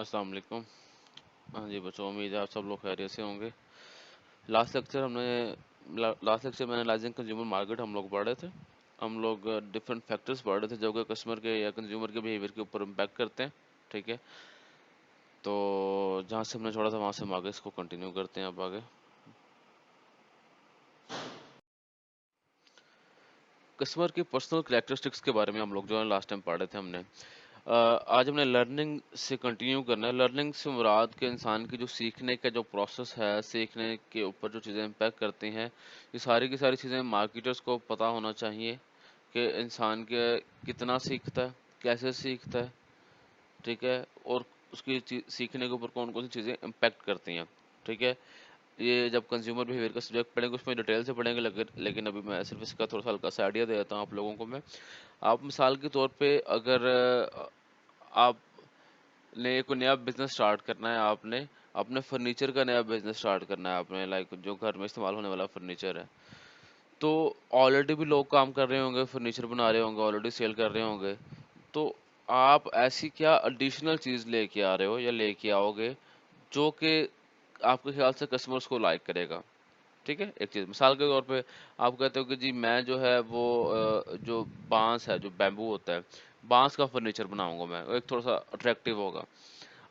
अस्सलाम वालेकुम। हाँ जी बच्चों, उम्मीद है आप सब लोग खैरियत से होंगे। लास्ट लेक्चर में एनालाइजिंग कंज्यूमर मार्केट हम लोग पढ़ रहे थे। हम लोग डिफरेंट फैक्टर्स पढ़ रहे थे जो कि कस्टमर के या कंज्यूमर के बिहेवियर के ऊपर इम्पैक्ट करते हैं। ठीक है, तो जहाँ से हमने छोड़ा था वहाँ से हम आगे इसको कंटिन्यू करते हैं। अब आगे कस्टमर की पर्सनल कैरेक्टरिस्टिक्स के बारे में हम लोग जो है लास्ट टाइम पढ़ रहे थे हमने। आज हमने लर्निंग से कंटिन्यू करना है। लर्निंग से मुराद के इंसान की जो सीखने का जो प्रोसेस है, सीखने के ऊपर जो चीज़ें इम्पैक्ट करती हैं, ये सारी की सारी चीज़ें मार्केटर्स को पता होना चाहिए कि इंसान के कितना सीखता है, कैसे सीखता है, ठीक है, और उसकी सीखने के ऊपर कौन कौन सी चीज़ें इम्पैक्ट करती हैं। ठीक है, ये जब कंज्यूमर बिहेवियर का सब्जेक्ट पढ़ेंगे उसमें डिटेल से पढ़ेंगे, लेकिन अभी मैं सिर्फ इसका थोड़ा सा हल्का सा आइडिया दे देता हूँ आप लोगों को मैं। आप मिसाल के तौर पे अगर आपने कोई नया बिजनेस स्टार्ट करना है, आपने अपने फर्नीचर का नया बिजनेस स्टार्ट करना है, आपने लाइक जो घर में इस्तेमाल होने वाला फर्नीचर है, तो ऑलरेडी भी लोग काम कर रहे होंगे, फर्नीचर बना रहे होंगे, ऑलरेडी सेल कर रहे होंगे। तो आप ऐसी क्या एडिशनल चीज़ लेके आ रहे हो या लेके आओगे जो कि आपके ख्याल से कस्टमर्स को लाइक करेगा। ठीक है, एक चीज़ मिसाल के तौर पे आप कहते हो कि जी मैं जो है वो जो बांस है, जो बैम्बू होता है, बांस का फर्नीचर बनाऊंगा मैं, वो एक थोड़ा सा अट्रैक्टिव होगा।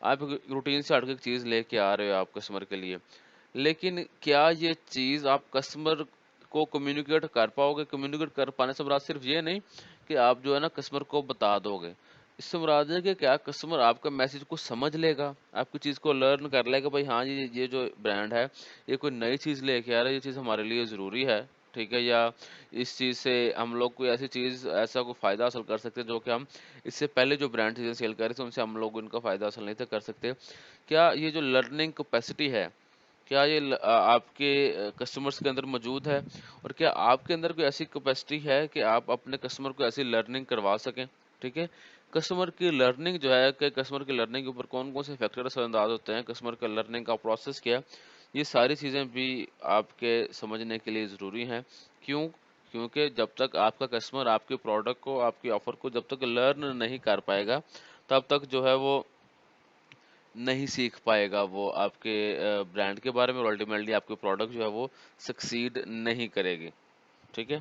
आप एक रूटीन से हट के एक चीज़ लेके आ रहे हो आप कस्टमर के लिए, लेकिन क्या ये चीज़ आप कस्टमर को कम्युनिकेट कर पाओगे? कम्युनिकेट कर पाने से मुराद सिर्फ ये नहीं कि आप जो है ना कस्टमर को बता दोगे। इससे मुराद है कि क्या कस्टमर आपका मैसेज को समझ लेगा, आपकी चीज़ को लर्न कर लेगा, भाई हाँ जी ये जो ब्रांड है ये कोई नई चीज़ लेके आ रहा है, ये चीज़ हमारे लिए ज़रूरी है। ठीक है, या इस चीज़ से हम लोग कोई ऐसी चीज़, ऐसा कोई फ़ायदा हासिल कर सकते हैं जो कि हम इससे पहले जो ब्रांड चीज़ें सेल कर रहे थे उनसे हम लोग उनका फ़ायदा हासिल नहीं थे कर सकते। क्या ये जो लर्निंग कैपेसिटी है, क्या ये आपके कस्टमर्स के अंदर मौजूद है? और क्या आपके अंदर कोई ऐसी कैपेसिटी है कि आप अपने कस्टमर को ऐसी लर्निंग करवा सकें? ठीक है? कस्टमर की लर्निंग जो है कि कस्टमर की लर्निंग के ऊपर कौन-कौन से फैक्टर असरअंदाज होते हैं, कस्टमर का लर्निंग का प्रोसेस क्या है? ये सारी चीज़ें भी आपके समझने के लिए ज़रूरी हैं। क्यों? क्योंकि जब तक आपका कस्टमर आपके प्रोडक्ट को, आपकी ऑफ़र को जब तक लर्न नहीं कर पाएगा, तब तक जो है वो नहीं सीख पाएगा, वो आपके ब्रांड के बारे में, और अल्टीमेटली आपकी प्रोडक्ट जो है वो सक्सीड नहीं करेगी। ठीक है,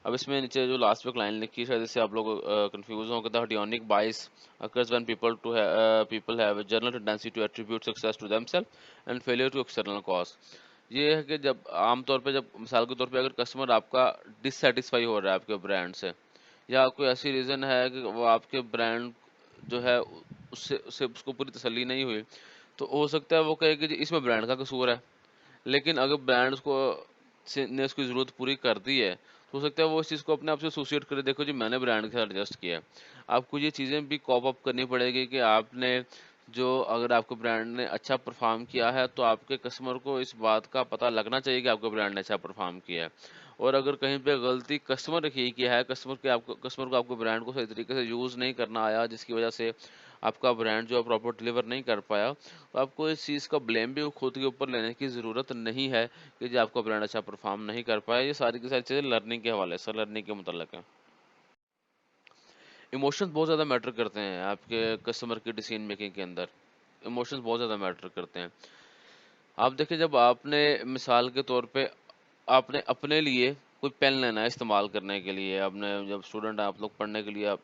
अब इसमें नीचे जो लास्ट में लाइन लिखी है शायद इससे आप लोग कंफ्यूज होंगे। द हटियोनिक बाइस occurs when people have a general tendency to attribute success to themselves and failure to external cause। ये है कि जब आमतौर पे, जब मिसाल के तौर पे अगर कस्टमर आपका डिससेटिस्फाई हो रहा है आपके ब्रांड से, या कोई ऐसी रीज़न है कि वो आपके ब्रांड जो है उससे उससे उसको पूरी तसल्ली नहीं हुई, तो हो सकता है वो कहे कि जी इसमें ब्रांड का कसूर है। लेकिन अगर ब्रांड उसको ने उसकी ज़रूरत पूरी कर दी है, तो हो सकता है वो इस चीज़ को अपने आप से एसोसिएट करे, देखो जी मैंने ब्रांड के साथ एडजस्ट किया है। आपको ये चीज़ें भी कॉप अप करनी पड़ेगी कि आपने जो, अगर आपके ब्रांड ने अच्छा परफ़ॉर्म किया है, तो आपके कस्टमर को इस बात का पता लगना चाहिए कि आपके ब्रांड ने अच्छा परफ़ॉर्म किया है। और अगर कहीं पे गलती कस्टमर ने की है, कस्टमर को आपके ब्रांड को सही तरीके से यूज़ नहीं करना आया, जिसकी वज़ह से आपका ब्रांड जो है प्रॉपर डिलीवर नहीं कर पाया, तो आपको इस चीज़ का ब्लेम भी खुद के ऊपर लेने की ज़रूरत नहीं है कि जो आपका ब्रांड अच्छा परफॉर्म नहीं कर पाया। ये सारी की सारी चीज़ें लर्निंग के हवाले से, लर्निंग के मुतल्लिक़ हैं। इमोशंस बहुत ज़्यादा मैटर करते हैं आपके कस्टमर की डिसीजन मेकिंग के अंदर। इमोशंस बहुत ज़्यादा मैटर करते हैं। आप देखिए, जब आपने मिसाल के तौर पे आपने अपने लिए कोई पेन लेना है इस्तेमाल करने के लिए, आपने जब स्टूडेंट हैं आप लोग, पढ़ने के लिए आप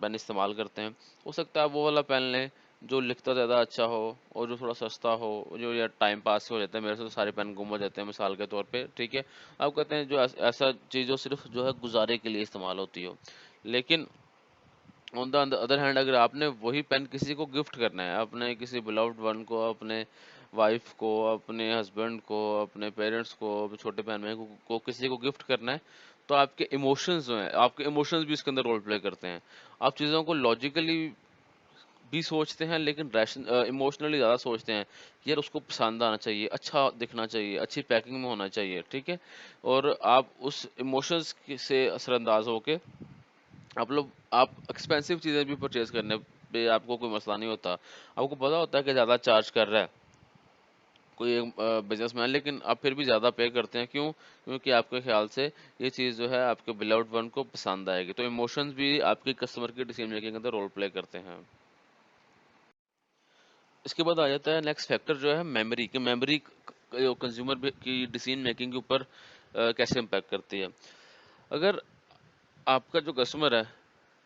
पेन इस्तेमाल करते हैं। हो सकता है आप वो वाला पेन लें जो लिखता ज़्यादा अच्छा हो और जो थोड़ा सस्ता हो, जो या टाइम पास हो जाता है। मेरे से तो सारे पेन गुम हो जाते हैं मिसाल के तौर पे, ठीक है। आप कहते हैं जो ऐसा चीज़ जो सिर्फ जो है गुजारे के लिए इस्तेमाल होती हो। लेकिन ऑन द अदर हैंड, अगर आपने वही पेन किसी को गिफ्ट करना है, अपने किसी बिलव्ड वन को, अपने वाइफ को, अपने हस्बैंड को, अपने पेरेंट्स को, अपने छोटे बहन भाई को किसी को गिफ्ट करना है, तो आपके इमोशंस जो हैं, आपके इमोशंस भी इसके अंदर रोल प्ले करते हैं। आप चीज़ों को लॉजिकली भी सोचते हैं, लेकिन इमोशनली ज़्यादा सोचते हैं कि यार उसको पसंद आना चाहिए, अच्छा दिखना चाहिए, अच्छी पैकिंग में होना चाहिए, ठीक है। और आप उस इमोशंस से असरअंदाज होके आप एक्सपेंसिव चीज़ें भी परचेज़ करने पे आपको कोई मसला नहीं होता। आपको पता होता है कि ज़्यादा चार्ज कर रहा है कोई एक बिज़नेसमैन, लेकिन आप फिर भी ज़्यादा पे करते हैं, क्यों? क्योंकि आपके ख़्याल से ये चीज़ जो है आपके बिलव्ड वन को पसंद आएगी। तो इमोशंस भी आपके कस्टमर की डिसीजन मेकिंग के अंदर रोल प्ले करते हैं। इसके बाद आ जाता है नेक्स्ट फैक्टर जो है मेमोरी, कि मेमोरी कंज्यूमर की डिसीजन मेकिंग के ऊपर कैसे इम्पैक्ट करती है। अगर आपका जो कस्टमर है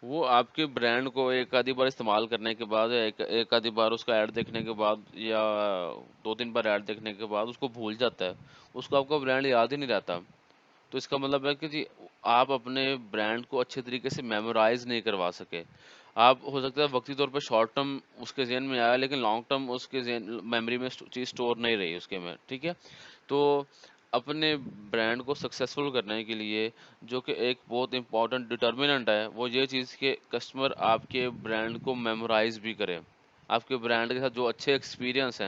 वो आपके ब्रांड को एक आधी बार इस्तेमाल करने के बाद या एक आधी बार उसका ऐड देखने के बाद या 2-3 बार ऐड देखने के बाद उसको भूल जाता है, उसको आपका ब्रांड याद ही नहीं रहता। तो इसका मतलब है कि जी आप अपने ब्रांड को अच्छे तरीके से मेमोराइज़ नहीं करवा सके। आप हो सकता है वक़्ती तौर पे शॉर्ट टर्म उसके ज़हन में आया लेकिन लॉन्ग टर्म उसके ज़हन मेमोरी में चीज़ स्टोर नहीं रही उसके में, ठीक है? तो अपने ब्रांड को सक्सेसफुल करने के लिए जो कि एक बहुत इम्पोर्टेंट डिटर्मिनेंट है, वो ये चीज़ कि कस्टमर आपके ब्रांड को मेमोराइज़ भी करे। आपके ब्रांड के साथ जो अच्छे एक्सपीरियंस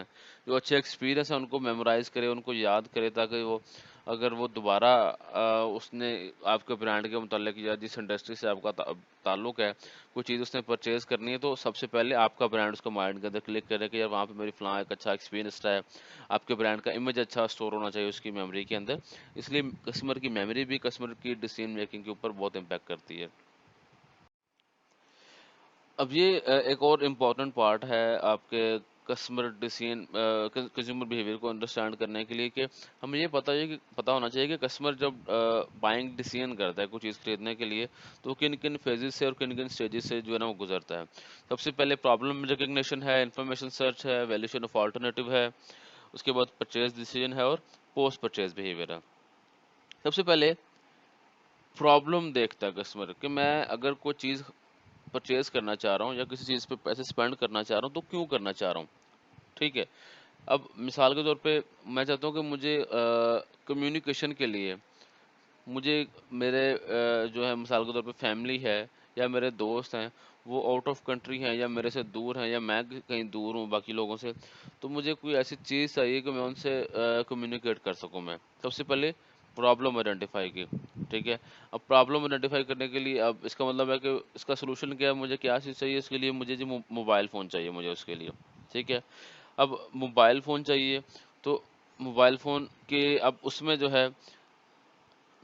हैं उनको मेमोराइज़ करे, उनको याद करे ताकि वो अगर वो दोबारा उसने आपके ब्रांड के मुतालिक या जिस इंडस्ट्री से आपका ताल्लुक है, कोई चीज़ उसने परचेज़ करनी है तो सबसे पहले आपका ब्रांड उसको माइंड के अंदर क्लिक करे कि यार वहाँ पे मेरी फ़लाँ एक अच्छा एक्सपीरियंस रहा है। आपके ब्रांड का इमेज अच्छा स्टोर होना चाहिए उसकी मेमोरी के अंदर। इसलिए कस्टमर की मेमोरी भी कस्टमर की डिसीजन मेकिंग के ऊपर बहुत इम्पैक्ट करती है। अब ये एक और इम्पोर्टेंट पार्ट है आपके कस्टमर डिसीजन कंज्यूमर बिहेवियर को अंडरस्टैंड करने के लिए कि हमें ये पता होना चाहिए कि कस्टमर जब बाइंग डिसीजन करता है कोई चीज़ खरीदने के लिए तो किन किन फेजेस से और किन किन स्टेजेस से जो है ना वो गुजरता है। सबसे पहले प्रॉब्लम रिकग्निशन है, इंफॉर्मेशन सर्च है, वैल्यूएशन ऑफ अल्टरनेटिव है, उसके बाद परचेज डिसीजन है और पोस्ट परचेज बिहेवियर है। सबसे पहले प्रॉब्लम देखता है कस्टमर कि मैं अगर कोई चीज़ परचेज़ करना चाह रहा हूँ या किसी चीज़ पे पैसे स्पेंड करना चाह रहा हूँ, तो क्यों करना चाह रहा हूँ, ठीक है? अब मिसाल के तौर पे मैं चाहता हूँ कि मुझे कम्युनिकेशन के लिए मुझे मेरे जो है मिसाल के तौर पे फैमिली है या मेरे दोस्त हैं, वो आउट ऑफ कंट्री हैं या मेरे से दूर हैं या मैं कहीं दूर हूँ बाकी लोगों से, तो मुझे कोई ऐसी चीज़ चाहिए कि मैं उनसे कम्युनिकेट कर सकूँ मैं। सबसे पहले प्रॉब्लम आइडेंटिफ़ाई की, ठीक है? अब प्रॉब्लम आइडेंटिफ़ाई करने के लिए अब इसका मतलब है कि इसका सॉल्यूशन क्या है, मुझे क्या चीज़ चाहिए इसके लिए मुझे जी मोबाइल फ़ोन चाहिए मुझे उसके लिए, ठीक है? अब मोबाइल फ़ोन चाहिए, तो मोबाइल फ़ोन के अब उसमें जो है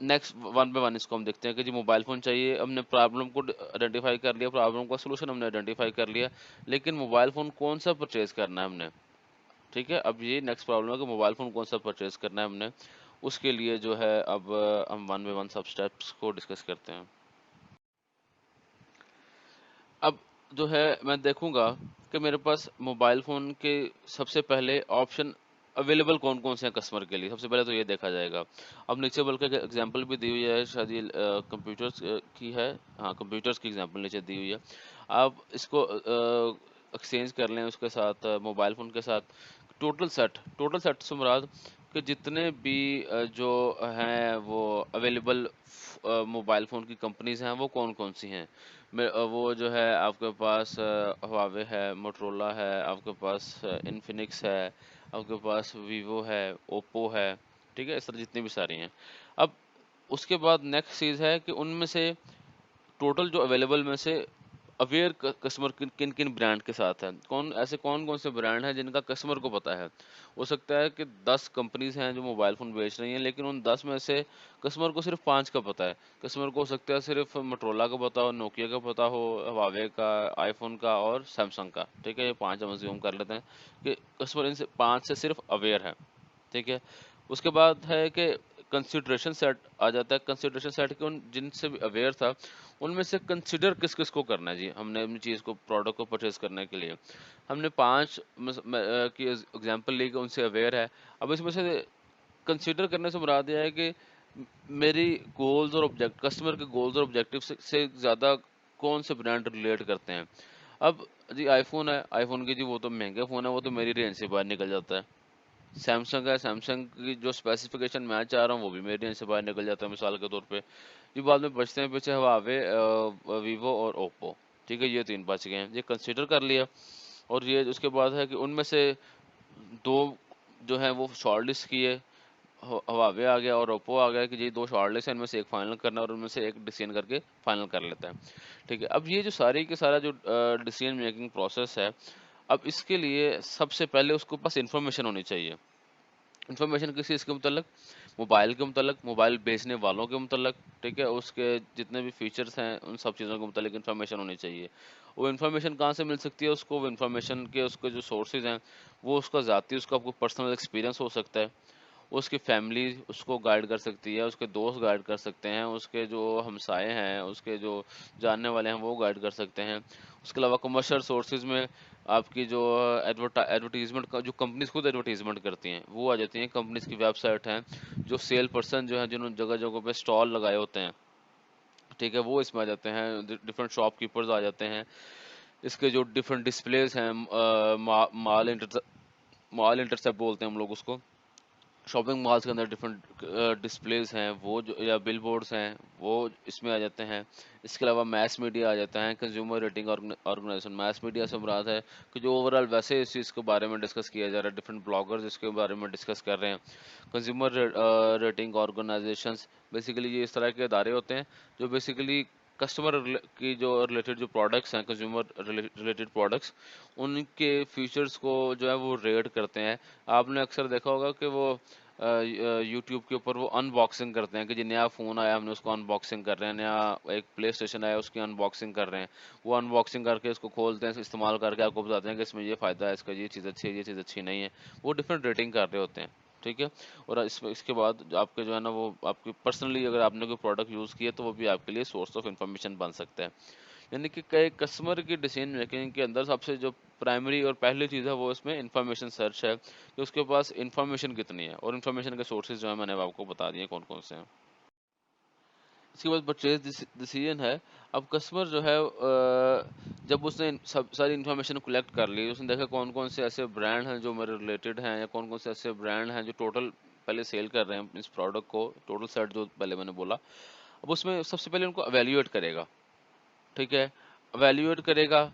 नेक्स्ट वन बाय वन इसको हम देखते हैं कि जी मोबाइल फ़ोन चाहिए, हमने प्रॉब्लम को आइडेंटिफ़ाई कर लिया, प्रॉब्लम का सॉल्यूशन हमने आइडेंटिफ़ाई कर लिया, लेकिन मोबाइल फ़ोन कौन-सा परचेज़ करना है हमने, ठीक है? अब ये नेक्स्ट प्रॉब्लम है कि मोबाइल फ़ोन कौन-सा परचेज़ करना है हमने, उसके लिए जो है अब हम वन बाय वन सब स्टेप्स को डिस्कस करते हैं। अब जो है मैं देखूँगा कि मेरे पास मोबाइल फ़ोन के सबसे पहले ऑप्शन अवेलेबल कौन-कौन से हैं कस्टमर के लिए, सबसे पहले तो ये देखा जाएगा। अब नीचे बल्कि एक एग्ज़ाम्पल भी दी हुई है, शायद ये कंप्यूटर्स की है। हाँ, कंप्यूटर्स की एग्ज़ाम्पल नीचे दी हुई है। आप इसको एक्सचेंज कर लें उसके साथ मोबाइल फ़ोन के साथ टोटल सेट से मुराद कि जितने भी जो हैं वो अवेलेबल मोबाइल फ़ोन की कंपनीज़ हैं, वो कौन-कौन सी हैं। वो जो है आपके पास हुआवे है, मोटरोला है, आपके पास इन्फिनिक्स है, आपके पास वीवो है, ओप्पो है, ठीक है? इस तरह जितनी भी सारी हैं। अब उसके बाद नेक्स्ट चीज़ है कि उनमें से टोटल जो अवेलेबल में से अवेयर कस्टमर किन-किन ब्रांड के साथ है। कौन-कौन से ब्रांड हैं जिनका कस्टमर को पता है। हो सकता है कि 10 कंपनीज़ हैं जो मोबाइल फ़ोन बेच रही हैं, लेकिन उन 10 में से कस्टमर को सिर्फ़ 5 का पता है। कस्टमर को हो सकता है सिर्फ़ मोटरोला का पता हो, नोकिया का पता हो, हुआवे का, आईफ़ोन का और सैमसंग का। ठीक है? ये 5 हम अज़्यूम कर लेते हैं कि कस्टमर इनसे 5 से सिर्फ़ अवेयर है। ठीक है? उसके बाद है कि कंसिडरेशन सेट आ जाता है। कंसिडरेशन सेट के उन जिनसे भी अवेयर था, उनमें से कंसिडर किस-किस को करना है जी, हमने अपनी चीज़ को प्रोडक्ट को परचेज़ करने के लिए। हमने 5 की एग्ज़ाम्पल ली कि उनसे अवेयर है। अब इसमें से कंसिडर करने से मुराद ये है कि मेरी गोल्स और कस्टमर के गोल्स और ऑब्जेक्टिव से ज़्यादा कौन से ब्रांड रिलेट करते हैं। अब जी आईफ़ोन है, आईफ़ोन की जी वो तो महँगा फ़ोन है, वो तो मेरी रेंज से बाहर निकल जाता है। सैमसंग है, सैमसंग की जो स्पेसिफ़िकेशन मैं चाह रहा हूँ, वो भी मेरे रेंज से बाहर निकल जाता है मिसाल के तौर पे। ये बाद में बचते हैं पीछे हुआवे वीवो और ओप्पो, ठीक है? ये 3 बच गए हैं। ये कंसीडर कर लिया और ये उसके बाद है कि उनमें से 2 जो हैं वो शॉर्ट लिस्ट किए, हुआवे आ गया और ओप्पो आ गया कि ये 2 शॉर्ट लिस्ट है, इनमें से एक फाइनल करना है और उनमें से एक डिसीजन करके फाइनल कर लेते हैं, ठीक है? अब ये जो सारी की सारा जो डिसीजन मेकिंग प्रोसेस है, अब इसके लिए सबसे पहले उसके पास इन्फॉर्मेशन होनी चाहिए। इन्फॉर्मेशन किस चीज़ के मुतल्लिक? मोबाइल के मुतल्लिक, मोबाइल बेचने वालों के मुतल्लिक, ठीक है, उसके जितने भी फीचर्स हैं उन सब चीज़ों के मुतल्लिक इन्फॉर्मेशन होनी चाहिए। वो इन्फॉर्मेशन कहाँ से मिल सकती है उसको? वो इन्फॉर्मेशन के उसके जो सोर्सेज़ हैं, वो उसका ज़ाती उसका आपको पर्सनल एक्सपीरियंस हो सकता है। उसकी फैमिली उसको गाइड कर सकती है, उसके दोस्त गाइड कर सकते हैं, उसके जो हमसाये हैं, उसके जो जानने वाले हैं वो गाइड कर सकते हैं। उसके अलावा कमर्शियल सोर्सेज़ में आपकी जो एडवर्टाइज़मेंट का जो कंपनीज़ खुद एडवर्टाइज़मेंट करती हैं, वो आ जाती हैं। कंपनीज़ की वेबसाइट हैं, जो सेल पर्सन जो हैं जिन्होंने जगह-जगह पे स्टॉल लगाए होते हैं, ठीक है, वो इसमें आ जाते हैं। डिफरेंट शॉपकीपर्स आ जाते हैं। इसके जो डिफरेंट डिस्प्लेज़ हैं, मॉल इंटरसेप्ट बोलते हैं हम लोग उसको। शॉपिंग मॉल्स के अंदर डिफरेंट डिस्प्लेस हैं, वो जो या बिलबोर्ड्स हैं, वो इसमें आ जाते हैं। इसके अलावा मैस मीडिया आ जाता है, consumer rating organisation. Mass media से मुराद है कि जो ओवरऑल वैसे इस चीज़ के बारे में डिस्कस किया जा रहा है, डिफरेंट ब्लॉगर्स इसके बारे में डिस्कस कर रहे हैं। कंज्यूमर रेटिंग ऑर्गेनाइजेशंस बेसिकली ये इस तरह के इदारे होते हैं जो बेसिकली कस्टमर की जो रिलेटेड जो प्रोडक्ट्स हैं, कंज्यूमर रिलेटेड प्रोडक्ट्स, उनके फीचर्स को जो है वो रेट करते हैं। आपने अक्सर देखा होगा कि वो यूट्यूब के ऊपर वो अनबॉक्सिंग करते हैं कि जी नया फ़ोन आया हमने उसको अनबॉक्सिंग कर रहे हैं, नया एक प्ले स्टेशन आया उसकी अनबॉक्सिंग कर रहे हैं। वो अनबॉक्सिंग करके उसको खोलते हैं, इस्तेमाल करके आपको बताते हैं कि इसमें ये फ़ायदा है, इसका ये चीज़ अच्छी है, ये चीज़ अच्छी नहीं है। वो डिफरेंट रेटिंग कर रहे होते हैं, ठीक है? और इसके बाद जो आपके जो है ना वो आपकी पर्सनली अगर आपने कोई प्रोडक्ट यूज़ किया तो वो भी आपके लिए सोर्स ऑफ इन्फॉर्मेशन बन सकता है। यानी कि कई कस्टमर की डिसीजन मेकिंग के अंदर सबसे जो प्राइमरी और पहली चीज़ है वो इसमें इंफॉर्मेशन सर्च है कि उसके पास इंफॉर्मेशन कितनी है, और इंफॉर्मेशन के सोर्सेज जो है मैंने अब आपको बता दिए कौन कौन से हैं। इसके बाद परचेज डिसीजन है। अब कस्टमर जो है जब उसने सब सारी इन्फॉर्मेशन कलेक्ट कर ली, उसने देखा कौन कौन से ऐसे ब्रांड हैं जो मेरे रिलेटेड हैं, या कौन कौन से ऐसे ब्रांड हैं जो टोटल पहले सेल कर रहे हैं इस प्रोडक्ट को, टोटल सेट जो पहले मैंने बोला। अब उसमें सबसे पहले उनको एवेल्यूएट करेगा, ठीक है? एवेल्यूएट करेगा,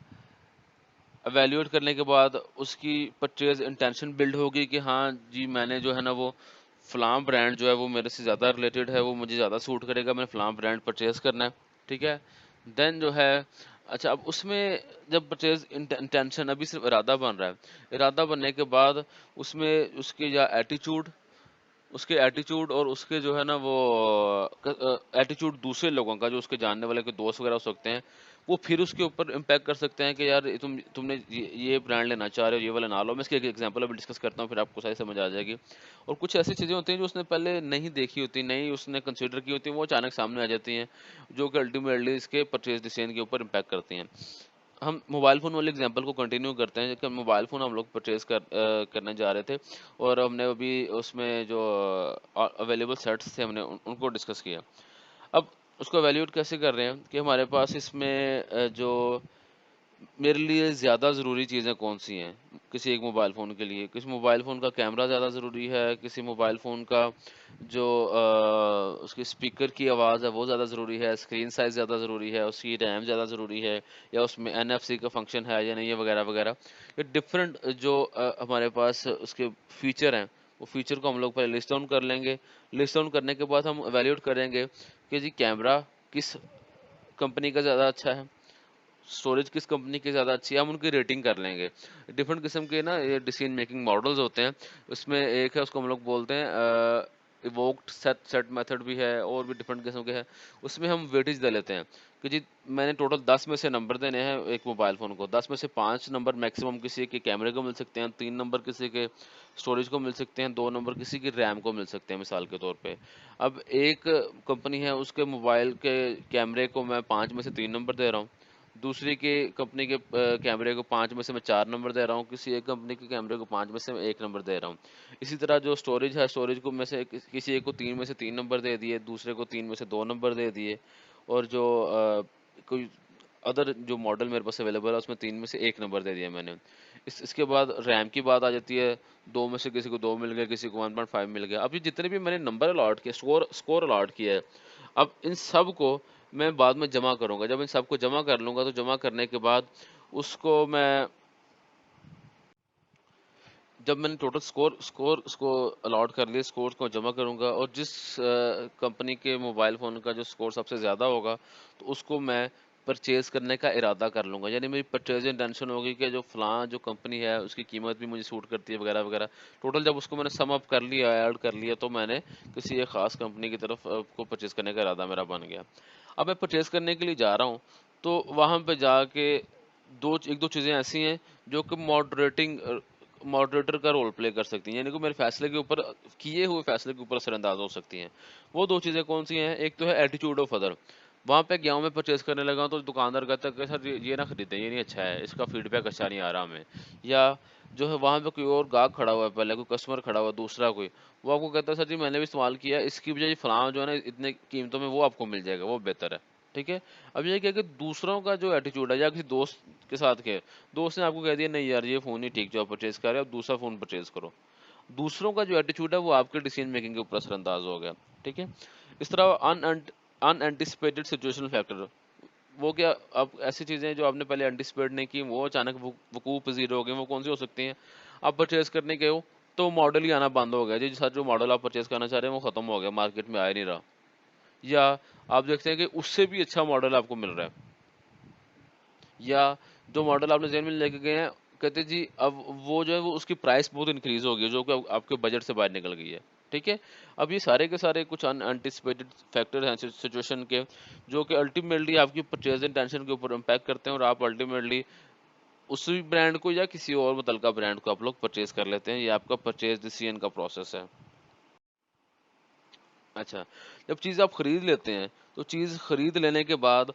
एवेल्यूएट करने के बाद उसकी परचेज़ इंटेंशन बिल्ड होगी कि हाँ जी, मैंने जो है ना वो फ़लाँ ब्रांड जो है वो मेरे से ज़्यादा रिलेटेड है, वो मुझे ज़्यादा सूट करेगा, मैंने फ़लाँ ब्रांड परचेज़ करना है, ठीक है? देन जो है अच्छा, अब उसमें जब परचेज़ इंटेंशन अभी सिर्फ़ इरादा बन रहा है, इरादा बनने के बाद उसमें उसकी या एटीट्यूड और उसके जो है ना वो एटीट्यूड दूसरे लोगों का जो उसके जानने वाले के दोस्त वगैरह हो सकते हैं, वो फिर उसके ऊपर इम्पैक्ट कर सकते हैं कि यार तुमने ये ब्रांड लेना चाह रहे हो, ये वाला ना लो। मैं इसकी एक एग्जांपल अभी डिस्कस करता हूँ, फिर आपको सारी समझ आ जाएगी। और कुछ ऐसी चीज़ें होती हैं जो उसने पहले नहीं देखी होती, नहीं उसने कंसिडर की होती हैं, वो अचानक सामने आ जाती हैं, जो कि अल्टीमेटली इसके परचेज डिसीजन के ऊपर इम्पैक्ट करती हैं। हम मोबाइल फ़ोन वाले एग्जांपल को कंटिन्यू करते हैं कि मोबाइल फ़ोन हम लोग परचेज़ करने जा रहे थे, और हमने अभी उसमें जो अवेलेबल सेट्स थे हमने उनको डिस्कस किया। अब उसको इवैल्यूएट कैसे कर रहे हैं कि हमारे पास इसमें जो मेरे लिए ज़्यादा ज़रूरी चीज़ें कौन-सी हैं, किसी एक मोबाइल फ़ोन के लिए? किसी मोबाइल फ़ोन का कैमरा ज़्यादा ज़रूरी है, किसी मोबाइल फ़ोन का जो उसकी स्पीकर की आवाज़ है वो ज़्यादा ज़रूरी है, स्क्रीन साइज़ ज़्यादा ज़रूरी है, उसकी रैम ज़्यादा ज़रूरी है, या उसमें एनएफसी का फ़ंक्शन है या नहीं है, वगैरह-वगैरह। ये डिफरेंट जो हमारे पास उसके फ़ीचर हैं, वो फ़ीचर को हम लोग पहले लिस्ट डाउन कर लेंगे। लिस्ट डाउन करने के बाद हम इवैल्यूएट करेंगे कि जी कैमरा किस कंपनी का ज़्यादा अच्छा है, स्टोरेज किस कंपनी की ज़्यादा अच्छी है, हम उनकी रेटिंग कर लेंगे। डिफरेंट किस्म के ना ये डिसीजन मेकिंग मॉडल्स होते हैं। उसमें एक है, उसको हम लोग बोलते हैं इवोक्ड सेट सेट मेथड भी है, और भी डिफरेंट किस्म के हैं। उसमें हम वेटेज दे लेते हैं कि जी मैंने टोटल 10 में से नंबर देने हैं एक मोबाइल फ़ोन को। 10 में से 5 नंबर मैक्सिमम किसी के कैमरे को मिल सकते हैं, 3 नंबर किसी के स्टोरेज को मिल सकते हैं, 2 नंबर किसी की रैम को मिल सकते हैं, मिसाल के तौर पे। अब एक कंपनी है, उसके मोबाइल के कैमरे को मैं 5 में से 3 नंबर दे रहा हूँ। दूसरी के कंपनी के कैमरे को 5 में से मैं 4 नंबर दे रहा हूँ, किसी एक कंपनी के कैमरे को 5 में से मैं 1 नंबर दे रहा हूँ। इसी तरह जो स्टोरेज है, स्टोरेज को में से किसी एक को 3 में से 3 नंबर दे दिए, दूसरे को 3 में से 2 नंबर दे दिए, और जो कोई अदर जो मॉडल मेरे पास अवेलेबल है उसमें 3 में से 1 नंबर दे दिया मैंने। इसके बाद रैम की बात आ जाती है, 2 में से किसी को 2 मिल गया, किसी को 1.5 मिल गया। अब ये जितने भी मैंने नंबर अलॉट किए, स्कोर स्कोर अलॉट किया है, अब इन सब को मैं बाद में जमा करूँगा। जब इन सबको जमा कर लूँगा तो जमा करने के बाद उसको मैं जब मैंने टोटल स्कोर स्कोर उसको अलॉट कर लिया, स्कोर को जमा करूँगा, और जिस कंपनी के मोबाइल फ़ोन का जो स्कोर सबसे ज़्यादा होगा, तो उसको मैं परचेज़ करने का इरादा कर लूँगा। यानी मेरी परचेज़ इंटेंशन होगी कि जो फ़लाँ जो कंपनी है उसकी कीमत भी मुझे सूट करती है वगैरह-वगैरह। टोटल जब उसको मैंने सम अप कर लिया, ऐड कर लिया, तो मैंने किसी एक ख़ास कंपनी की तरफ को परचेज़ करने का इरादा मेरा बन गया। अब मैं परचेज़ करने के लिए जा रहा हूँ, तो वहाँ पे जाके 1-2 चीज़ें ऐसी हैं जो कि मॉडरेटर का रोल प्ले कर सकती हैं। यानी कि मेरे फ़ैसले के ऊपर किए हुए फ़ैसले के ऊपर असरअंदाज़ हो सकती हैं। वो 2 चीज़ें कौन-सी हैं? एक तो है एटीट्यूड ऑफ अदर। वहाँ पे गया हूँ मैं परचेज़ करने लगा हूँ, तो दुकानदार कहता है कि सर ये ना खरीदें, ये नहीं अच्छा है, इसका फीडबैक अच्छा नहीं आ रहा हमें। या जो है वहाँ पे कोई और गाहक खड़ा हुआ है पहले, कोई कस्टमर खड़ा हुआ है दूसरा कोई, वो आपको कहता है सर जी मैंने भी इस्तेमाल किया है, इसकी बजाय फलाना जो है ना इतने कीमतों में वो आपको मिल जाएगा, वो बेहतर है। ठीक है? अब ये क्या है कि दूसरों का जो एटीट्यूड है, या किसी दोस्त के साथ के दोस्त ने आपको कह दिया नहीं यार ये फ़ोन नहीं ठीक जो आप परचेज़ कर रहे हो, आप दूसरा फ़ोन परचेज़ करो। दूसरों का जो एटीट्यूड है वो आपके डिसीजन मेकिंग के ऊपर असरअंदाज हो गया। ठीक है? इस तरह अनएंटिसिपेटेड सिचुएशनल फैक्टर, वो क्या, अब ऐसी चीज़ें जो आपने पहले एंटिसिपेट नहीं की वो अचानक वकूफ़ पज़ीर हो गई, वो कौन सी हो सकती हैं? आप परचेज़ करने गए हो, तो मॉडल ही आना बंद हो गया, जी सर जो मॉडल आप परचेज़ करना चाह रहे हैं वो ख़त्म हो गया, मार्केट में आ ही नहीं रहा। या आप देखते हैं कि उससे भी अच्छा मॉडल आपको मिल रहा है। या जो मॉडल आपने ज़हन में लेके गए हैं, कहते जी अब वो जो है वो उसकी प्राइस बहुत इंक्रीज़ हो गई है, जो कि आपके बजट से बाहर निकल गई है। ठीक है? अब ये सारे के सारे कुछ अनएंटिसिपेटेड फैक्टर हैं सिचुएशन के, जो कि अल्टीमेटली आपकी परचेज़ इंटेंशन के ऊपर इम्पैक्ट करते हैं, और आप अल्टीमेटली उसी ब्रांड को या किसी और मुतल्लिका ब्रांड को आप लोग परचेज़ कर लेते हैं। ये आपका परचेज़ डिसीजन का प्रोसेस है। अच्छा, जब चीज़ आप खरीद लेते हैं, तो चीज़ खरीद लेने के बाद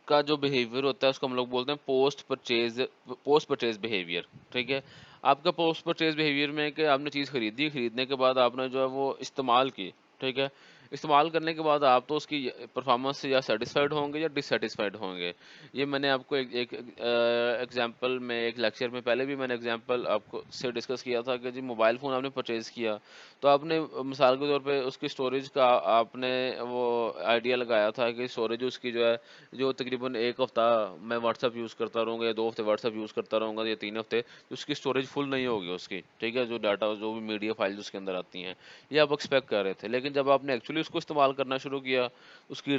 का जो बिहेवियर होता है उसको हम लोग बोलते हैं पोस्ट परचेज़ बिहेवियर। ठीक है? आपका पोस्ट परचेज़ बिहेवियर में है कि आपने चीज़ खरीदी, खरीदने के बाद आपने जो है वो इस्तेमाल की। ठीक है? इस्तेमाल करने के बाद आप तो उसकी परफ़ॉर्मेंस से या सैटिस्फाइड होंगे या डिससैटिस्फाइड होंगे। ये मैंने आपको एक एक एग्ज़ाम्पल में, एक लेक्चर में पहले भी मैंने एग्ज़ाम्पल आपको से डिस्कस किया था कि जी मोबाइल फ़ोन आपने परचेज़ किया, तो आपने मिसाल के तौर पे उसकी स्टोरेज का आपने वो आइडिया लगाया था कि स्टोरेज उसकी जो है, जो तकरीबन 1 हफ़्ता मैं व्हाट्सएप यूज़ करता रहूँगा, या 2 हफ़्ते व्हाट्सएप यूज़ करता रहूँगा, या 3 हफ़्ते, तो उसकी स्टोरेज फुल नहीं होगी उसकी, ठीक है? जो डाटा, जो भी मीडिया फाइल्स उसके अंदर आती हैं, ये आप एक्सपेक्ट कर रहे थे। लेकिन जब आपने एक्चुअली उसको इस्तेमाल करना शुरू किया, उसकी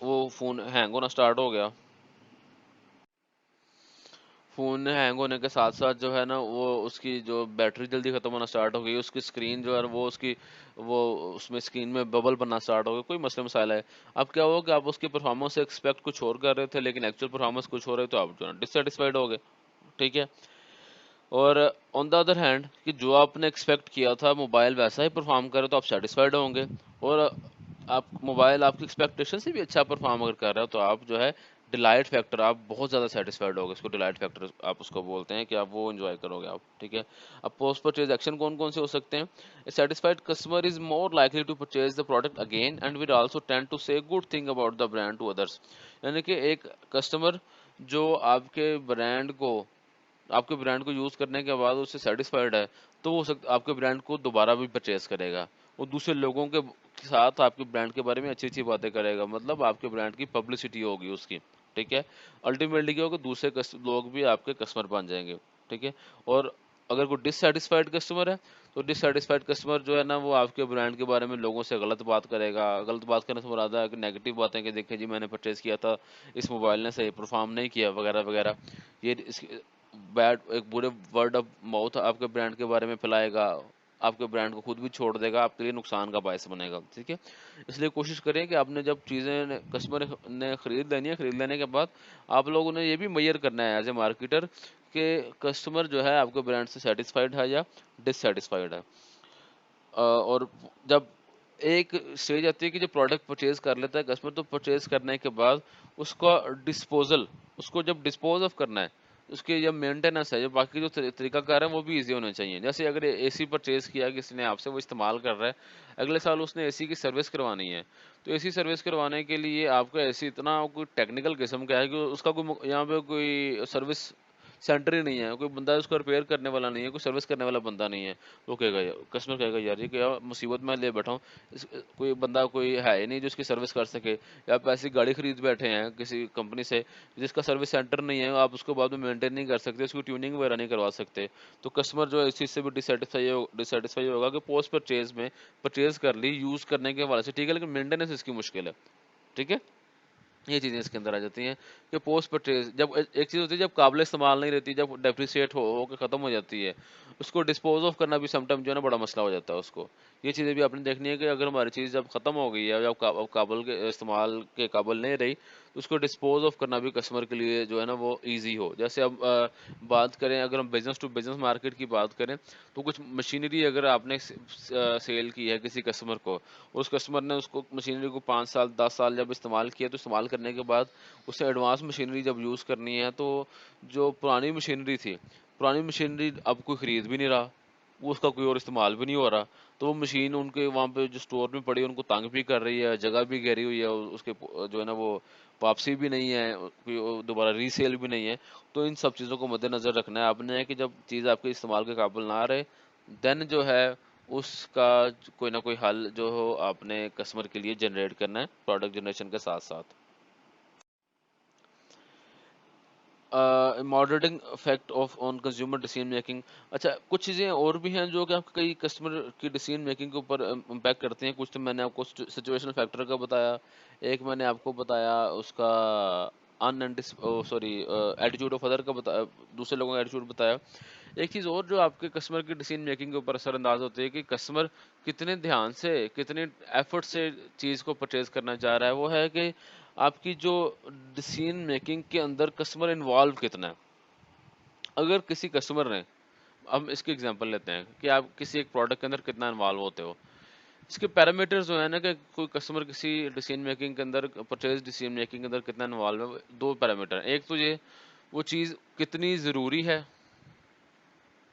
वो फ़ोन हैंग होना स्टार्ट हो गया। फ़ोन हैंग होने के साथ-साथ जो है ना, वो उसकी जो बैटरी जल्दी ख़त्म होना स्टार्ट हो गई, उसकी स्क्रीन जो है वो उसकी वो उसमें स्क्रीन में बबल बनना स्टार्ट हो गए, कोई मसला-मसाइल है। अब क्या हुआ कि आप उसकी परफ़ॉर्मेंस से एक्सपेक्ट कुछ और कर रहे थे, लेकिन एक्चुअल परफ़ॉर्मेंस कुछ और है, तो आप जो है डिससैटिस्फाइड हो गए, ठीक है? और ऑन द अदर हैंड कि जो आपने एक्सपेक्ट किया था मोबाइल वैसा ही परफ़ॉर्म करे, तो आप सैटिस्फाइड होंगे। और आप मोबाइल आपकी एक्सपेक्टेशन से भी अच्छा परफ़ॉर्म अगर कर रहा है, तो आप जो है डिलाइट फैक्टर, आप बहुत ज़्यादा सैटिस्फाइड होगे। इसको डिलाइट फैक्टर आप उसको बोलते हैं कि आप वो एन्जॉय करोगे आप, ठीक है? अब पोस्ट परचेज़ एक्शन कौन-कौन से हो सकते हैं? A satisfied customer is more likely to purchase the product again and will also tend to say good thing about the brand to others। यानी कि एक कस्टमर जो आपके ब्रांड को यूज़ करने के बाद उससे सैटिस्फाइड है, तो वो आपके ब्रांड को दोबारा भी परचेज़ करेगा। वो दूसरे लोगों के साथ आपके ब्रांड के बारे में अच्छी-अच्छी बातें करेगा, मतलब आपके ब्रांड की पब्लिसिटी होगी उसकी, ठीक है? अल्टीमेटली क्या होगा, दूसरे लोग भी आपके कस्टमर बन जाएँगे, ठीक है? और अगर कोई डिससैटिस्फाइड कस्टमर है, तो डिससैटिस्फाइड कस्टमर जो है ना, वो आपके ब्रांड के बारे में लोगों से गलत बात करेगा। गलत बात करने से मुराद है कि नेगेटिव बातें, कि देखिए जी मैंने परचेज़ किया था, इस मोबाइल ने सही परफ़ॉर्म नहीं किया वगैरह-वगैरह। ये इस बैड एक बुरे वर्ड ऑफ माउथ आपके ब्रांड के बारे में फैलाएगा, आपके ब्रांड को खुद भी छोड़ देगा, आपके लिए नुकसान का बायस बनेगा, ठीक है? इसलिए कोशिश करें कि आपने जब चीज़ें कस्टमर ने खरीद लेनी है, खरीद लेने के बाद आप लोगों ने ये भी मेजर करना है एज़ ए मार्केटर कि कस्टमर जो है आपके ब्रांड से सैटिस्फाइड है या डिससैटिस्फाइड है। और जब एक स्टेज आती है कि जो प्रोडक्ट परचेज़ कर लेता है कस्टमर, तो परचेज़ करने के बाद उसका डिस्पोज़ल, उसको जब डिस्पोज़ ऑफ करना है, उसकी जब मेंटेनेंस है, जो बाकी जो तरीकाकार है वो भी ईज़ी होने चाहिए। जैसे अगर एसी परचेज़ किया किसी ने आपसे, वो इस्तेमाल कर रहा है, अगले साल उसने एसी की सर्विस करवानी है, तो एसी सर्विस करवाने के लिए आपका एसी इतना कोई टेक्निकल किस्म का है कि उसका यहाँ पे कोई सर्विस सेंटर ही नहीं है, कोई बंदा उसको रिपेयर करने वाला नहीं है, कोई सर्विस करने वाला बंदा नहीं है। वो कहेगा यार, कस्टमर कहेगा यार ये क्या मुसीबत में ले बैठा हूँ, कोई बंदा कोई है ही नहीं जो इसकी सर्विस कर सके। या आप ऐसी गाड़ी खरीद बैठे हैं किसी कंपनी से जिसका सर्विस सेंटर नहीं है, आप उसको बाद में मेंटेन नहीं कर सकते, उसकी ट्यूनिंग वगैरह नहीं करवा सकते। तो कस्टमर जो है इस चीज़ से भी डिससेटिस्फाई होगा कि पोस्ट परचेज में परचेज कर ली यूज़ करने के हवाले से ठीक है, लेकिन मेंटेनेंस इसकी मुश्किल है। ठीक है? ये चीज़ें इसके अंदर आ जाती हैं कि पोस्ट परचेज़ जब एक चीज़ होती है जब काबिल इस्तेमाल नहीं रहती, जब डेप्रिसिएट हो के ख़त्म हो जाती है, उसको डिस्पोज़ ऑफ करना भी समटाइम जो है ना बड़ा मसला हो जाता है उसको। ये चीज़ें भी आपने देखनी है कि अगर हमारी चीज़ जब ख़त्म हो गई है, जब अब काबिल के इस्तेमाल के काबिल नहीं रही, तो उसको डिस्पोज़ ऑफ करना भी कस्टमर के लिए जो है ना वो ईज़ी हो। जैसे अब बात करें, अगर हम बिज़नेस टू बिज़नेस मार्केट की बात करें, तो कुछ मशीनरी अगर आपने सेल की है किसी कस्टमर को, उस कस्टमर ने उसको मशीनरी को 5 साल 10 साल जब इस्तेमाल किया, तो इस्तेमाल करने के बाद उसे एडवांस मशीनरी जब यूज़ करनी है, तो जो पुरानी मशीनरी थी, पुरानी मशीनरी अब कोई ख़रीद भी नहीं रहा, वो उसका कोई और इस्तेमाल भी नहीं हो रहा। तो वो मशीन उनके वहाँ पे जो स्टोर में पड़ी है उनको तंग भी कर रही है, जगह भी घेरी हुई है, उसके जो है ना वो वापसी भी नहीं है, कोई दोबारा रीसेल भी नहीं है। तो इन सब चीज़ों को मद्देनज़र रखना है आपने कि जब चीज़ आपके इस्तेमाल के काबिल ना रहे, देन जो है उसका कोई ना कोई हल जो हो आपने कस्टमर के लिए जनरेट करना है प्रोडक्ट जनरेशन के साथ-साथ। Moderating effect of on consumer decision making. अच्छा, कुछ चीज़ें और भी हैं जो कि आपके कई कस्टमर की डिसीजन मेकिंग के ऊपर इम्पैक्ट करती हैं। कुछ तो मैंने आपको सिचुएशनल फैक्टर का बताया, एक मैंने आपको बताया उसका सॉरी एटीट्यूड ऑफ अदर का बताया, दूसरे लोगों का एटीट्यूड बताया। एक चीज़ और जो आपके कस्टमर की डिसीजन मेकिंग के ऊपर असरअंदाज होती है कि कस्टमर कितने ध्यान से, कितने एफर्ट से चीज़ को परचेज़ करना चाह रहा है, वो है कि आपकी जो डिसीजन मेकिंग के अंदर कस्टमर इन्वॉल्व कितना है। अगर किसी कस्टमर ने, हम इसकी एग्जांपल लेते हैं कि आप किसी एक प्रोडक्ट के अंदर कितना इन्वॉल्व होते हो। इसके पैरामीटर्स जो है ना कि कोई कस्टमर किसी डिसीजन मेकिंग के अंदर, परचेज़ डिसीजन मेकिंग के अंदर कितना इन्वॉल्व है, 2 पैरामीटर हैं। एक तो ये वो चीज़ कितनी ज़रूरी है,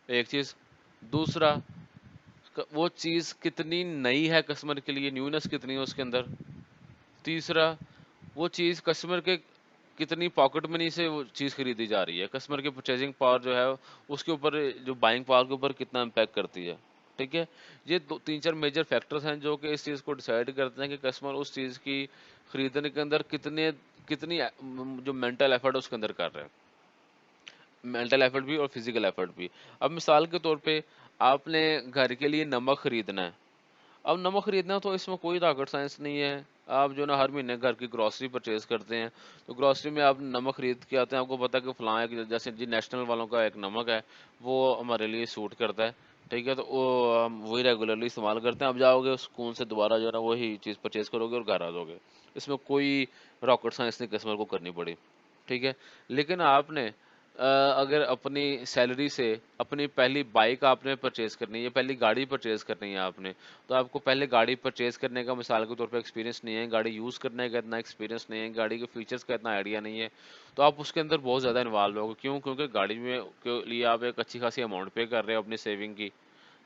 एक चीज़। दूसरा वो चीज़ कितनी नई है कस्टमर के लिए, न्यूनेस कितनी है उसके अंदर। तीसरा, वो चीज़ कस्टमर के कितनी पॉकेट मनी से वो चीज़ खरीदी जा रही है। कस्टमर की परचेज़िंग पावर जो है उसके ऊपर, जो बाइंग पावर के ऊपर कितना इम्पैक्ट करती है। ठीक है? ये 2 3-4 मेजर फैक्टर्स हैं जो कि इस चीज़ को डिसाइड करते हैं कि कस्टमर उस चीज़ की खरीदने के अंदर कितनी जो मेंटल एफर्ट है उसके अंदर कर रहे हैं। मेंटल एफर्ट भी और फिजिकल एफर्ट भी। अब मिसाल के तौर पे आपने घर के लिए नमक खरीदना है। अब नमक खरीदना है तो इसमें कोई रॉकेट साइंस नहीं है। आप जो ना हर महीने घर की ग्रोसरी परचेज़ करते हैं, तो ग्रोसरी में आप नमक खरीद के आते हैं, आपको पता है कि फलाँ एक, जैसे जी नेशनल वालों का एक नमक है, वो हमारे लिए सूट करता है, ठीक है? तो वो हम वही रेगुलरली इस्तेमाल करते हैं। अब जाओगे सुकून से दोबारा जो है ना वही चीज़ परचेज़ करोगे और घर आ जाओगे। इसमें कोई रॉकेट साइंस नहीं कस्टमर को करनी पड़ी, ठीक है? लेकिन आपने अगर अपनी सैलरी से अपनी पहली बाइक आपने परचेज़ करनी है, पहली गाड़ी परचेज़ करनी है आपने, तो आपको पहले गाड़ी परचेज़ करने का मिसाल के तौर पे एक्सपीरियंस नहीं है, गाड़ी यूज़ करने का इतना एक्सपीरियंस नहीं है, गाड़ी के फीचर्स का इतना आइडिया नहीं है, तो आप उसके अंदर बहुत ज़्यादा इन्वॉल्व होगे। क्यों? क्योंकि गाड़ी में के लिए आप एक अच्छी खासी अमाउंट पे कर रहे हो अपनी सेविंग की।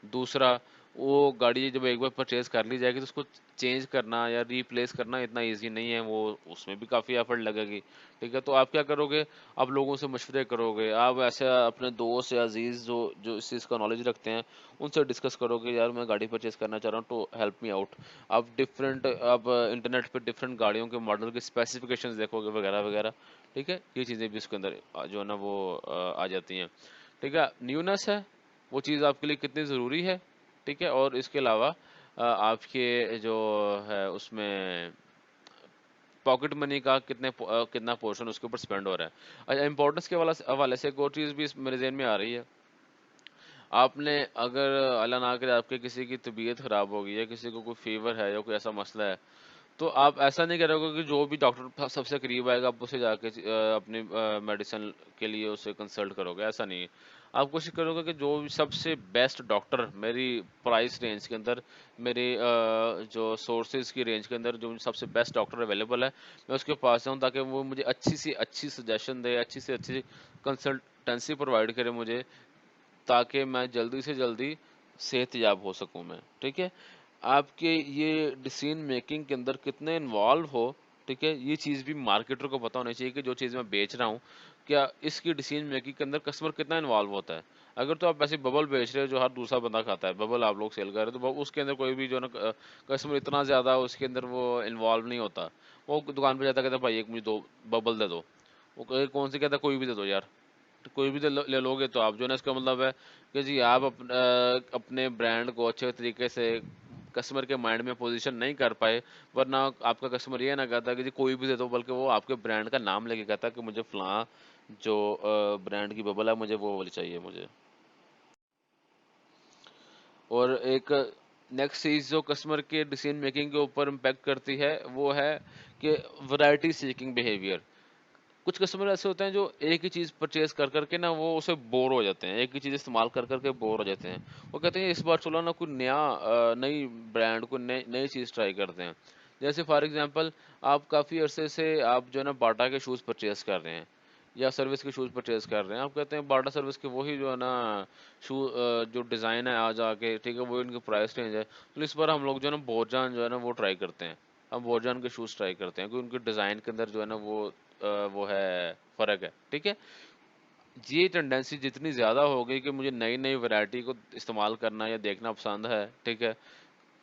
दूसरा, वो गाड़ी जब एक बार परचेज़ कर ली जाएगी तो उसको चेंज करना या रिप्लेस करना इतना ईज़ी नहीं है, वो उसमें भी काफ़ी एफ़र्ट लगेगी, ठीक है? तो आप क्या करोगे, आप लोगों से मशवरे करोगे, आप ऐसे अपने दोस्त या अज़ीज़ जो जो इस चीज़ का नॉलेज रखते हैं, उनसे डिस्कस करोगे, यार मैं गाड़ी परचेज़ करना चाह रहा हूँ तो हेल्प मी आउट। आप इंटरनेट पे डिफरेंट गाड़ियों के मॉडल के स्पेसिफ़िकेशंस देखोगे वगैरह-वगैरह, ठीक है? ये चीज़ें भी उसके अंदर जो है ना वो आ जाती हैं, ठीक है? न्यूनेस है, वो चीज़ आपके लिए कितनी ज़रूरी है, ठीक है? और इसके अलावा आपके जो है उसमें पॉकेट मनी का कितना पोर्शन उसके ऊपर स्पेंड हो रहा है। अच्छा, इम्पोर्टेंस के हवाले से एक और चीज़ भी मेरे ज़हन में आ रही है। आपने अगर अल्लाह ना करे आपके किसी की तबीयत ख़राब हो गई है, किसी को कोई फ़ीवर है या कोई ऐसा मसला है, तो आप ऐसा नहीं करोगे कि जो भी डॉक्टर सबसे करीब आएगा आप उससे जाके अपनी मेडिसिन के लिए उससे कंसल्ट करोगे, ऐसा नहीं है। आप कोशिश करोगे कि जो भी सबसे बेस्ट डॉक्टर मेरी प्राइस रेंज के अंदर, मेरे जो सोर्सेज़ की रेंज के अंदर जो सबसे बेस्ट डॉक्टर अवेलेबल है, मैं उसके पास जाऊँ ताकि वो मुझे अच्छी से अच्छी सजेशन दे, अच्छी से अच्छी कंसल्टेंसी प्रोवाइड करे मुझे, ताकि मैं जल्दी से जल्दी सेहतयाब हो सकूँ मैं, ठीक है? आपके ये डिसीजन मेकिंग के अंदर कितने इन्वॉल्व हो, ठीक है? ये चीज़ भी मार्केटर को पता होनी चाहिए कि जो चीज़ मैं बेच रहा हूँ, क्या इसकी डिसीजन मेकिंग के अंदर कस्टमर कितना इन्वॉल्व होता है? अगर तो आप ऐसे बबल बेच रहे हो जो हर दूसरा बंदा खाता है, बबल आप लोग सेल कर रहे हो, तो उसके अंदर कोई भी जो है ना कस्टमर इतना ज़्यादा उसके अंदर वो इन्वॉल्व नहीं होता। वो दुकान पे जाता है, कहता है, "भाई एक मुझे 2 बबल दे दो।" वो कौन से कहता है, "कोई भी दे दो यार।" तो कोई भी ले लोगे तो आप जो है ना इसका मतलब है कि जी आप अपने ब्रांड को अच्छे तरीके से कस्टमर के माइंड में पोजीशन नहीं कर पाए, वरना आपका कस्टमर ये ना कहता कि जी कोई भी दे दो, बल्कि वो आपके ब्रांड का नाम लेके कहता कि मुझे फलां जो ब्रांड की बबल है मुझे वो वाली चाहिए मुझे। और एक नेक्स्ट चीज़ जो कस्टमर के डिसीजन मेकिंग के ऊपर इम्पैक्ट करती है वो है कि वैरायटी सीकिंग बिहेवियर। कुछ कस्टमर ऐसे होते हैं जो एक ही चीज़ परचेज कर करके ना वो उसे बोर हो जाते हैं, एक ही चीज़ इस्तेमाल कर करके बोर हो जाते हैं। वो कहते हैं इस बार चलो ना कोई नया नई ब्रांड कोई नई नई चीज़ ट्राई करते हैं। जैसे फॉर एग्जांपल आप काफ़ी अरसे से आप जो है ना बाटा के शूज़ परचेज कर रहे हैं या सर्विस के शूज़ परचेज कर रहे हैं। आप कहते हैं बाटा सर्विस के वही जो है ना जो डिज़ाइन है आज आके ठीक है वो इनकी प्राइस रेंज है। तो इस बार हम लोग जो है ना बोरजान जो है ना वो ट्राई करते हैं। हम बोरजान के शूज़ ट्राई करते हैं क्योंकि उनके डिज़ाइन के अंदर जो है ना वो है फ़र्क है, ठीक है? ये टेंडेंसी जितनी ज़्यादा हो गई कि मुझे नई-नई वैरायटी को इस्तेमाल करना या देखना पसंद है, ठीक है?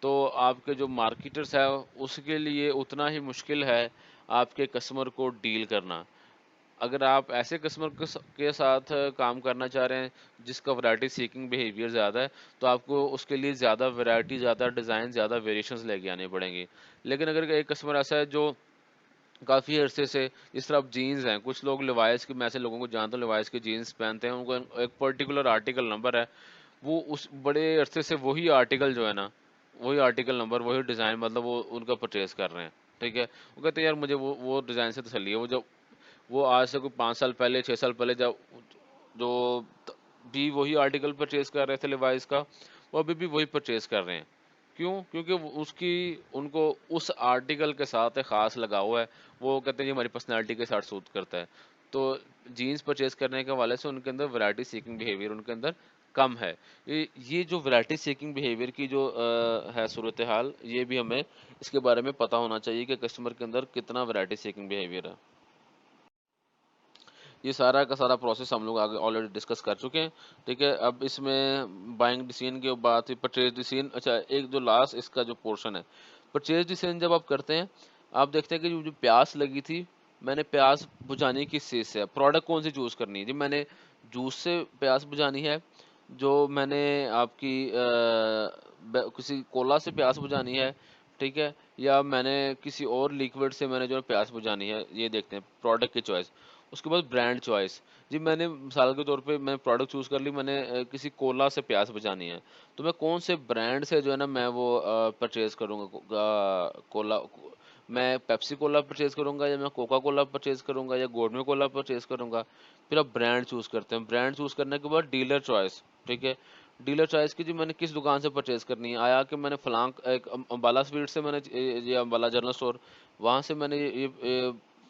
तो आपके जो मार्केटर्स हैं उसके लिए उतना ही मुश्किल है आपके कस्टमर को डील करना। अगर आप ऐसे कस्टमर के साथ काम करना चाह रहे हैं जिसका वैरायटी सीकिंग बिहेवियर ज़्यादा है, तो आपको उसके लिए ज़्यादा वैरायटी, ज़्यादा डिज़ाइन, ज़्यादा वेरिएशंस लेके आने पड़ेंगे। लेकिन अगर एक कस्टमर ऐसा है जो काफ़ी अरसे से जिस तरह अब जीन्स हैं, कुछ लोग लिवाइस की मैं ऐसे लोगों को जानता हूँ लिवाइस की जीन्स पहनते हैं, उनको एक पर्टिकुलर आर्टिकल नंबर है, वो उस बड़े अरसे से वही आर्टिकल जो है ना, वही आर्टिकल नंबर, वही डिज़ाइन मतलब वो उनका परचेज़ कर रहे हैं, ठीक है? वो कहते हैं यार मुझे वो डिज़ाइन से तसल्ली है, वो आज से कोई 5 साल पहले, 6 साल पहले जब जो त भी वही आर्टिकल परचेज़ कर रहे थे लिवाइस का, वो अभी भी वही परचेज़ कर रहे हैं। क्यों? क्योंकि वो उसकी उनको उस आर्टिकल के साथ एक ख़ास लगाव है। वो कहते हैं ये हमारी पर्सनैलिटी के साथ सूट करता है। तो जीन्स परचेज़ करने के हवाले से उनके अंदर वैराइटी सीकिंग बिहेवियर उनके अंदर कम है। ये जो वैराइटी सीकिंग बिहेवियर की जो है सूरत-ए-हाल, ये भी हमें इसके बारे में पता होना चाहिए कि कस्टमर के अंदर कितना वैराइटी सीकिंग बिहेवियर है। ये सारा का सारा प्रोसेस हम लोग आगे ऑलरेडी डिस्कस कर चुके हैं, ठीक है? अब इसमें बाइंग डिसीजन की बात हुई, परचेज़ डिसीजन अच्छा एक जो लास्ट इसका जो पोर्शन है, परचेज़ डिसीजन जब आप करते हैं, आप देखते हैं कि जो प्यास लगी थी, मैंने प्यास बुझानी किस चीज़ से है, प्रोडक्ट कौन-सी चूज़ करनी है? जी मैंने जूस से प्यास बुझानी है, जो मैंने आपकी ब किसी कोला से प्यास बुझानी है, ठीक है? या मैंने किसी और लिक्विड से मैंने जो है प्यास बुझानी है, ये देखते हैं, प्रोडक्ट की चॉइस। उसके बाद ब्रांड चॉइस। जी मैंने मिसाल के तौर पे मैं प्रोडक्ट चूज़ कर ली मैंने किसी कोला से प्यास बुझानी है। तो मैं कौन से ब्रांड से जो है ना मैं वो परचेज़ करूँगा कोला मैं पेप्सी कोला परचेज़ करूँगा या मैं कोका कोला परचेज़ करूँगा या गोडमे कोला परचेज़ करूँगा। फिर आप ब्रांड चूज़ करते हैं। ब्रांड चूज़ करने के बाद डीलर चॉइस, ठीक है? डीलर चॉइस की जी मैंने किस दुकान से परचेज़ करनी है। आया कि मैंने फलाँ एक अम्बाला स्वीट्स से मैंने ये अम्बाला जनरल स्टोर वहाँ से मैंने ये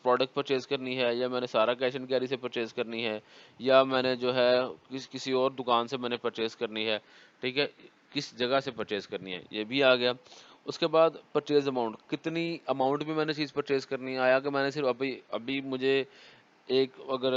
प्रोडक्ट परचेज़ करनी है या मैंने सारा कैश एंड कैरी से परचेज़ करनी है या मैंने जो है किसी और दुकान से मैंने परचेज़ करनी है, ठीक है? किस जगह से परचेज़ करनी है, ये भी आ गया। उसके बाद परचेज़ अमाउंट, कितनी अमाउंट में मैंने चीज़ परचेज़ करनी है, आया कि मैंने सिर्फ़ अभी अभी मुझे एक अगर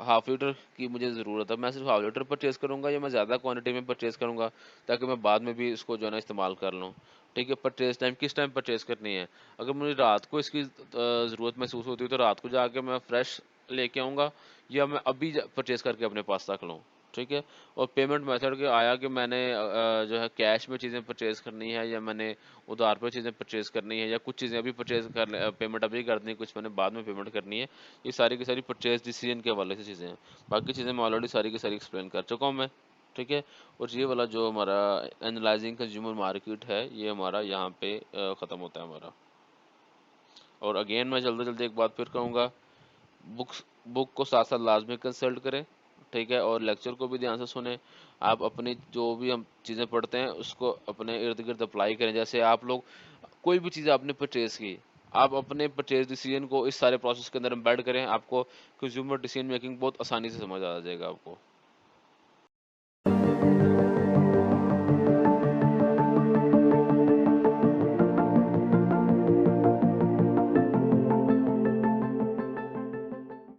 हाफ़ लीटर की मुझे ज़रूरत है, मैं सिर्फ़ हाफ़ लीटर परचेज़ करूँगा या मैं ज़्यादा क्वांटिटी में परचेज़ करूँगा, ताकि मैं बाद में भी इसको जो है ना इस्तेमाल कर लूँ। ठीक है, परचेज़ टाइम किस टाइम परचेज़ करनी है? अगर मुझे रात को इसकी ज़रूरत महसूस होती है, तो रात को जाके मैं फ्रेश लेके आऊँगा या मैं अभी परचेज़ करके अपने पास रख लूँ। ठीक है? और पेमेंट मेथड के आया कि मैंने जो है कैश में चीज़ें परचेज़ करनी है या मैंने उधार पे चीज़ें परचेज़ करनी है या कुछ चीज़ें अभी पेमेंट अभी करनी है, कुछ मैंने बाद में पेमेंट करनी है। ये सारी की सारी परचेज़ डिसीजन के हवाले से चीज़ें हैं। बाकी चीज़ें मैं ऑलरेडी सारी की सारी एक्सप्लेन कर चुका हूँ मैं, ठीक है? और ये वाला जो हमारा एनालाइज़िंग कंज्यूमर मार्केट है, ये हमारा यहाँ पे ख़त्म होता है हमारा। और अगेन मैं जल्दी-जल्दी एक बात फिर कहूँगा, बुक्स बुक को साथ-साथ लाज़मी कंसल्ट करें, ठीक है? और लेक्चर को भी ध्यान से सुनें। आप अपनी जो भी हम चीज़ें पढ़ते हैं, उसको अपने इर्द-गिर्द अप्लाई करें। जैसे आप लोग कोई भी चीज़ आपने परचेज़ की, आप अपने परचेज़ डिसीजन को इस सारे प्रोसेस के अंदर एम्बेड करें, आपको कंज़्यूमर डिसीजन मेकिंग बहुत आसानी से समझ आ जाएगा आपको।